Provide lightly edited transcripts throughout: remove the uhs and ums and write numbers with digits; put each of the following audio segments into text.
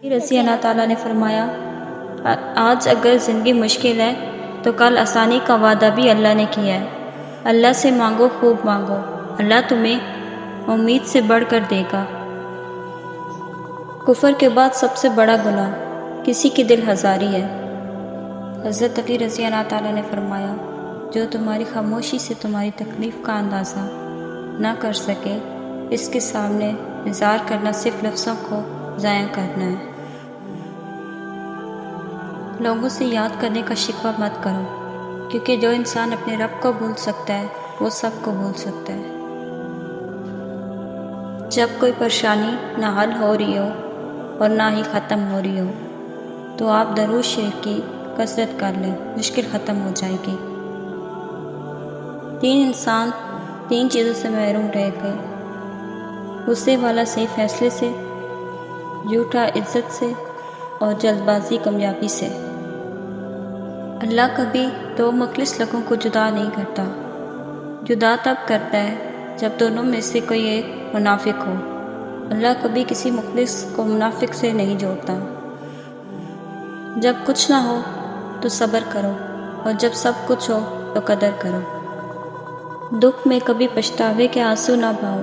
رضی اللہ تعالیٰ نے فرمایا، آج اگر زندگی مشکل ہے تو کل آسانی کا وعدہ بھی اللہ نے کیا ہے۔ اللہ سے مانگو، خوب مانگو، اللہ تمہیں امید سے بڑھ کر دے گا۔ کفر کے بعد سب سے بڑا گناہ کسی کی دل ہزاری ہے۔ حضرت علی رضی اللہ تعالیٰ نے فرمایا، جو تمہاری خاموشی سے تمہاری تکلیف کا اندازہ نہ کر سکے، اس کے سامنے اظہار کرنا صرف لفظوں کو ضائع کرنا ہے۔ لوگوں سے یاد کرنے کا شکوہ مت کرو، کیونکہ جو انسان اپنے رب کو بھول سکتا ہے وہ سب کو بھول سکتا ہے۔ جب کوئی پریشانی نہ حل ہو رہی ہو اور نہ ہی ختم ہو رہی ہو تو آپ درود شریف کی کثرت کر لیں، مشکل ختم ہو جائے گی۔ 3 انسان 3 چیزوں سے محروم رہ گئے: غصے والا صحیح فیصلے سے، جھوٹا عزت سے، اور جلد بازی کامیابی سے۔ اللہ کبھی 2 مخلص لوگوں کو جدا نہیں کرتا، جدا تب کرتا ہے جب دونوں میں سے کوئی ایک منافق ہو۔ اللہ کبھی کسی مخلص کو منافق سے نہیں جوڑتا۔ جب کچھ نہ ہو تو صبر کرو، اور جب سب کچھ ہو تو قدر کرو۔ دکھ میں کبھی پچھتاوے کے آنسو نہ بہاؤ،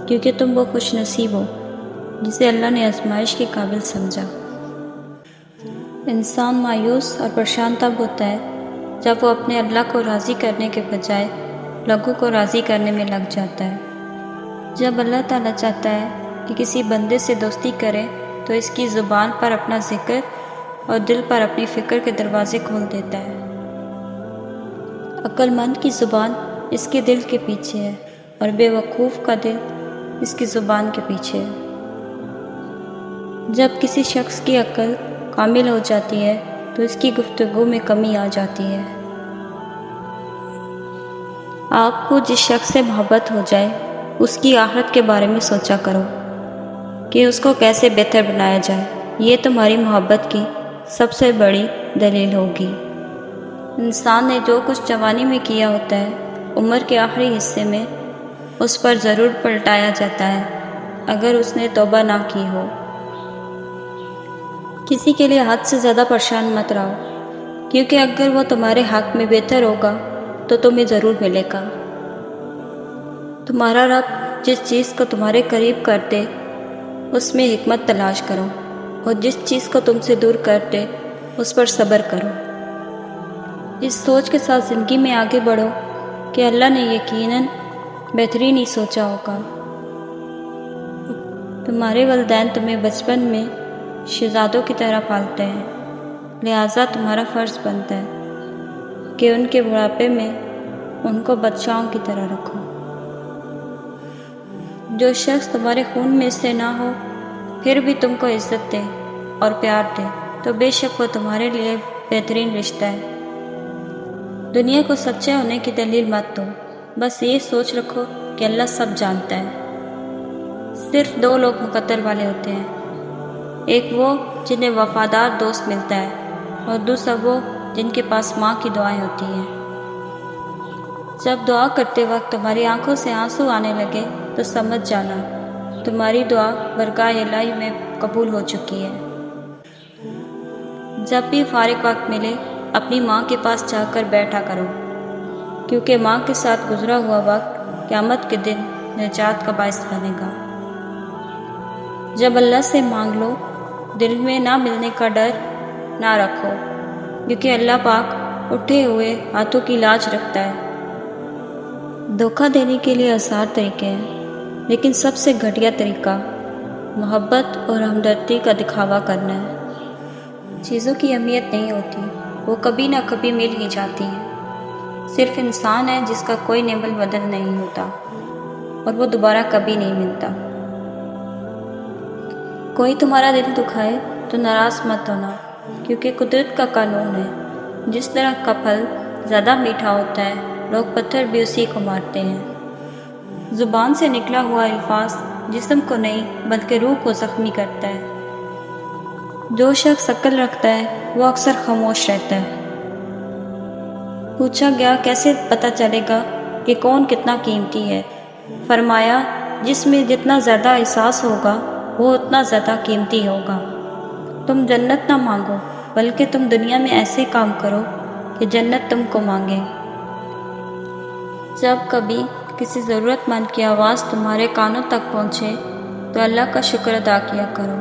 کیونکہ تم وہ خوش نصیب ہو جسے اللہ نے آزمائش کے قابل سمجھا۔ انسان مایوس اور پریشان تب ہوتا ہے جب وہ اپنے اللہ کو راضی کرنے کے بجائے لوگوں کو راضی کرنے میں لگ جاتا ہے۔ جب اللہ تعالیٰ چاہتا ہے کہ کسی بندے سے دوستی کرے تو اس کی زبان پر اپنا ذکر اور دل پر اپنی فکر کے دروازے کھول دیتا ہے۔ عقل مند کی زبان اس کے دل کے پیچھے ہے، اور بے وقوف کا دل اس کی زبان کے پیچھے ہے۔ جب کسی شخص کی عقل کامل ہو جاتی ہے تو اس کی گفتگو میں کمی آ جاتی ہے۔ آپ کو جس شخص سے محبت ہو جائے اس کی آخرت کے بارے میں سوچا کرو کہ اس کو کیسے بہتر بنایا جائے۔ یہ تمہاری محبت کی سب سے بڑی دلیل ہوگی۔ انسان نے جو کچھ جوانی میں کیا ہوتا ہے، عمر کے آخری حصے میں اس پر ضرور پلٹایا جاتا ہے اگر اس نے توبہ نہ کی ہو۔ کسی کے لیے حد سے زیادہ پریشان مت رہو، کیونکہ اگر وہ تمہارے حق میں بہتر ہوگا تو تمہیں ضرور ملے گا۔ تمہارا رب جس چیز کو تمہارے قریب کر دے اس میں حکمت تلاش کرو، اور جس چیز کو تم سے دور کر دے اس پر صبر کرو۔ اس سوچ کے ساتھ زندگی میں آگے بڑھو کہ اللہ نے یقیناً بہترین ہی سوچا ہوگا۔ تمہارے والدین تمہیں بچپن میں شہزادوں کی طرح پالتے ہیں، لہٰذا تمہارا فرض بنتا ہے کہ ان کے بڑھاپے میں ان کو بادشاہوں کی طرح رکھو۔ جو شخص تمہارے خون میں سے نہ ہو پھر بھی تم کو عزت دے اور پیار دے تو بے شک وہ تمہارے لیے بہترین رشتہ ہے۔ دنیا کو سچے ہونے کی دلیل مت دو، بس یہ سوچ رکھو کہ اللہ سب جانتا ہے۔ صرف 2 لوگ مقدر والے ہوتے ہیں، ایک وہ جنہیں وفادار دوست ملتا ہے، اور دوسرا وہ جن کے پاس ماں کی دعائیں ہوتی ہیں۔ جب دعا کرتے وقت تمہاری آنکھوں سے آنسو آنے لگے تو سمجھ جانا تمہاری دعا برگاہ الہی میں قبول ہو چکی ہے۔ جب بھی فارغ وقت ملے اپنی ماں کے پاس جا کر بیٹھا کرو، کیونکہ ماں کے ساتھ گزرا ہوا وقت قیامت کے دن نجات کا باعث بنے گا۔ جب اللہ سے مانگ لو دل میں نہ ملنے کا ڈر نہ رکھو، کیونکہ اللہ پاک اٹھے ہوئے ہاتھوں کی لاج رکھتا ہے۔ دھوکہ دینے کے لیے آسان طریقے ہیں، لیکن سب سے گھٹیا طریقہ محبت اور ہمدردی کا دکھاوا کرنا ہے۔ چیزوں کی اہمیت نہیں ہوتی، وہ کبھی نہ کبھی مل ہی جاتی ہیں۔ صرف انسان ہے جس کا کوئی نعمت بدل نہیں ہوتا اور وہ دوبارہ کبھی نہیں ملتا۔ کوئی تمہارا دل دکھائے تو ناراض مت ہونا، کیونکہ قدرت کا قانون ہے، جس طرح کا پھل زیادہ میٹھا ہوتا ہے لوگ پتھر بھی اسی کو مارتے ہیں۔ زبان سے نکلا ہوا الفاظ جسم کو نہیں بلکہ روح کو زخمی کرتا ہے۔ جو شخص عقل رکھتا ہے وہ اکثر خاموش رہتا ہے۔ پوچھا گیا کیسے پتہ چلے گا کہ کون کتنا قیمتی ہے؟ فرمایا جس میں جتنا زیادہ احساس ہوگا وہ اتنا زیادہ قیمتی ہوگا۔ تم جنت نہ مانگو، بلکہ تم دنیا میں ایسے کام کرو کہ جنت تم کو مانگے۔ جب کبھی کسی ضرورت مند کی آواز تمہارے کانوں تک پہنچے تو اللہ کا شکر ادا کیا کرو،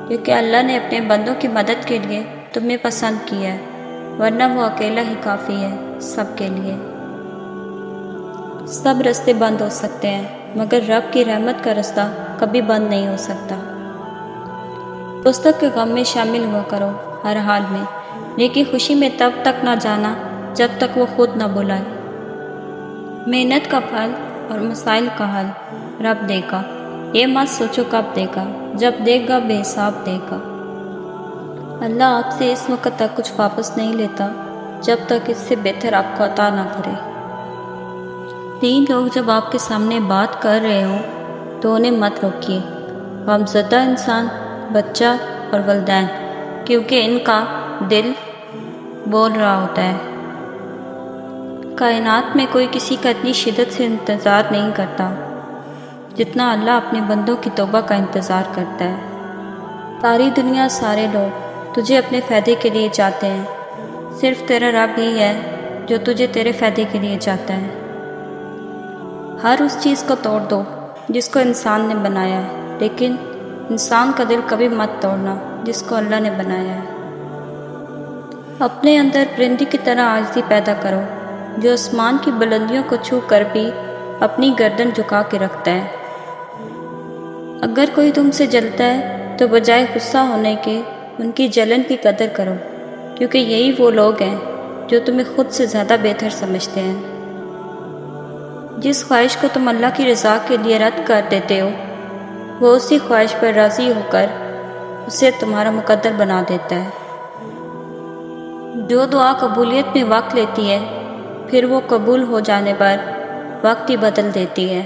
کیونکہ اللہ نے اپنے بندوں کی مدد کے لیے تمہیں پسند کیا ہے، ورنہ وہ اکیلا ہی کافی ہے سب کے لیے۔ سب راستے بند ہو سکتے ہیں، مگر رب کی رحمت کا راستہ کبھی بند نہیں ہو سکتا۔ دوستوں کے غم میں شامل ہوا کرو ہر حال میں، لیکن خوشی میں تب تک نہ جانا جب تک وہ خود نہ بلائے۔ محنت کا پھل اور مسائل کا حل رب دے گا، یہ مت سوچو کب دے گا، جب دے گا بے حساب دے گا۔ اللہ آپ سے اس وقت تک کچھ واپس نہیں لیتا جب تک اس سے بہتر آپ کو عطا نہ کرے۔ 3 لوگ جب آپ کے سامنے بات کر رہے ہوں تو انہیں مت روکیے، غمزدہ انسان، بچہ اور والدین، کیونکہ ان کا دل بول رہا ہوتا ہے۔ کائنات میں کوئی کسی کا اتنی شدت سے انتظار نہیں کرتا جتنا اللہ اپنے بندوں کی توبہ کا انتظار کرتا ہے۔ ساری دنیا، سارے لوگ تجھے اپنے فائدے کے لیے چاہتے ہیں، صرف تیرا رب ہی ہے جو تجھے تیرے فائدے کے لیے چاہتا ہے۔ ہر اس چیز کو توڑ دو جس کو انسان نے بنایا ہے، لیکن انسان کا دل کبھی مت توڑنا جس کو اللہ نے بنایا ہے۔ اپنے اندر پرندے کی طرح عاجزی پیدا کرو جو آسمان کی بلندیوں کو چھو کر بھی اپنی گردن جھکا کے رکھتا ہے۔ اگر کوئی تم سے جلتا ہے تو بجائے غصہ ہونے کے ان کی جلن کی قدر کرو، کیونکہ یہی وہ لوگ ہیں جو تمہیں خود سے زیادہ بہتر سمجھتے ہیں۔ جس خواہش کو تم اللہ کی رضا کے لیے رد کر دیتے ہو، وہ اسی خواہش پر راضی ہو کر اسے تمہارا مقدر بنا دیتا ہے۔ جو دعا قبولیت میں وقت لیتی ہے، پھر وہ قبول ہو جانے پر وقت ہی بدل دیتی ہے۔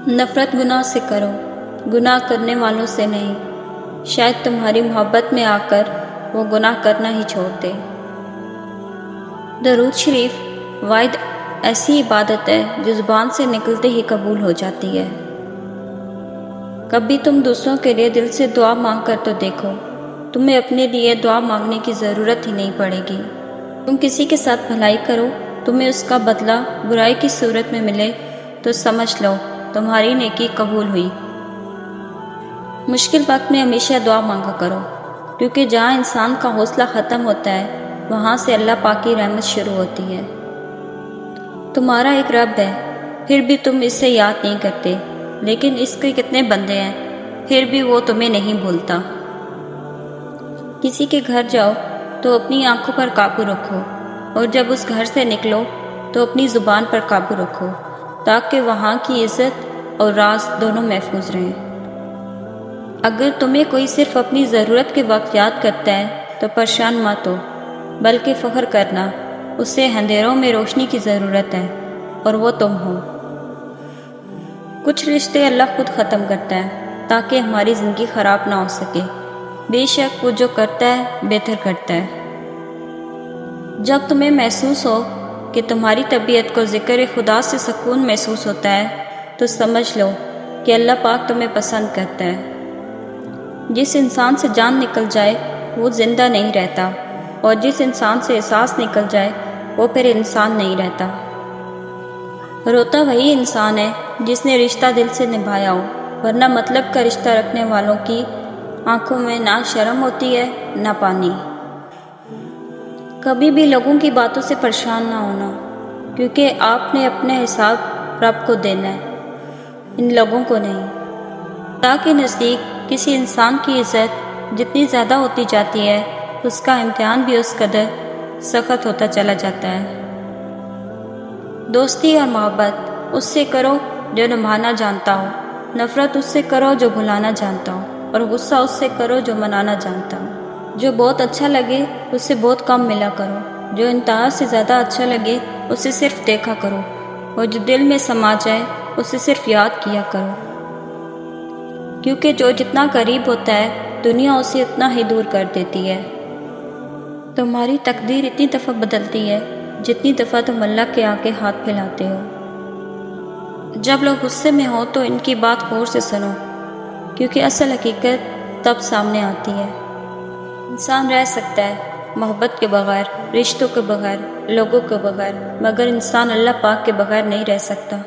نفرت گناہ سے کرو، گناہ کرنے والوں سے نہیں، شاید تمہاری محبت میں آ کر وہ گناہ کرنا ہی چھوڑ دے۔ درود شریف واحد ایسی عبادت ہے جو زبان سے نکلتے ہی قبول ہو جاتی ہے۔ کبھی تم دوسروں کے لیے دل سے دعا مانگ کر تو دیکھو، تمہیں اپنے لیے دعا مانگنے کی ضرورت ہی نہیں پڑے گی۔ تم کسی کے ساتھ بھلائی کرو، تمہیں اس کا بدلہ برائی کی صورت میں ملے تو سمجھ لو تمہاری نیکی قبول ہوئی۔ مشکل وقت میں ہمیشہ دعا مانگا کرو، کیونکہ جہاں انسان کا حوصلہ ختم ہوتا ہے وہاں سے اللہ پاک کی رحمت شروع ہوتی ہے۔ تمہارا ایک رب ہے، پھر بھی تم اس سے یاد نہیں کرتے، لیکن اس کے کتنے بندے ہیں، پھر بھی وہ تمہیں نہیں بھولتا۔ کسی کے گھر جاؤ تو اپنی آنکھوں پر قابو رکھو، اور جب اس گھر سے نکلو تو اپنی زبان پر قابو رکھو، تاکہ وہاں کی عزت اور راز دونوں محفوظ رہیں۔ اگر تمہیں کوئی صرف اپنی ضرورت کے وقت یاد کرتا ہے تو پریشان مت ہو، بلکہ فخر کرنا، اسے اندھیروں میں روشنی کی ضرورت ہے اور وہ تم ہو۔ کچھ رشتے اللہ خود ختم کرتا ہے تاکہ ہماری زندگی خراب نہ ہو سکے، بے شک وہ جو کرتا ہے بہتر کرتا ہے۔ جب تمہیں محسوس ہو کہ تمہاری طبیعت کو ذکر خدا سے سکون محسوس ہوتا ہے تو سمجھ لو کہ اللہ پاک تمہیں پسند کرتا ہے۔ جس انسان سے جان نکل جائے وہ زندہ نہیں رہتا، اور جس انسان سے احساس نکل جائے وہ پھر انسان نہیں رہتا۔ روتا وہی انسان ہے جس نے رشتہ دل سے نبھایا ہو، ورنہ مطلب کا رشتہ رکھنے والوں کی آنکھوں میں نہ شرم ہوتی ہے نہ پانی۔ کبھی بھی لوگوں کی باتوں سے پریشان نہ ہونا، کیونکہ آپ نے اپنا حساب رب کو دینا ہے، ان لوگوں کو نہیں۔ خدا کے نزدیک کسی انسان کی عزت جتنی زیادہ ہوتی جاتی ہے، اس کا امتحان بھی اس قدر سخت ہوتا چلا جاتا ہے۔ دوستی اور محبت اس سے کرو جو نبھانا جانتا ہو، نفرت اس سے کرو جو بھلانا جانتا ہو، اور غصہ اس سے کرو جو منانا جانتا ہو۔ جو بہت اچھا لگے اس سے بہت کم ملا کرو، جو انتہا سے زیادہ اچھا لگے اسے صرف دیکھا کرو، اور جو دل میں سما جائے اسے صرف یاد کیا کرو، کیونکہ جو جتنا قریب ہوتا ہے دنیا اسے اتنا ہی دور کر دیتی ہے۔ تمہاری تقدیر اتنی دفعہ بدلتی ہے جتنی دفعہ تم اللہ کے آگے ہاتھ پھیلاتے ہو۔ جب لوگ غصے میں ہو تو ان کی بات غور سے سنو، کیونکہ اصل حقیقت تب سامنے آتی ہے۔ انسان رہ سکتا ہے محبت کے بغیر، رشتوں کے بغیر، لوگوں کے بغیر، مگر انسان اللہ پاک کے بغیر نہیں رہ سکتا۔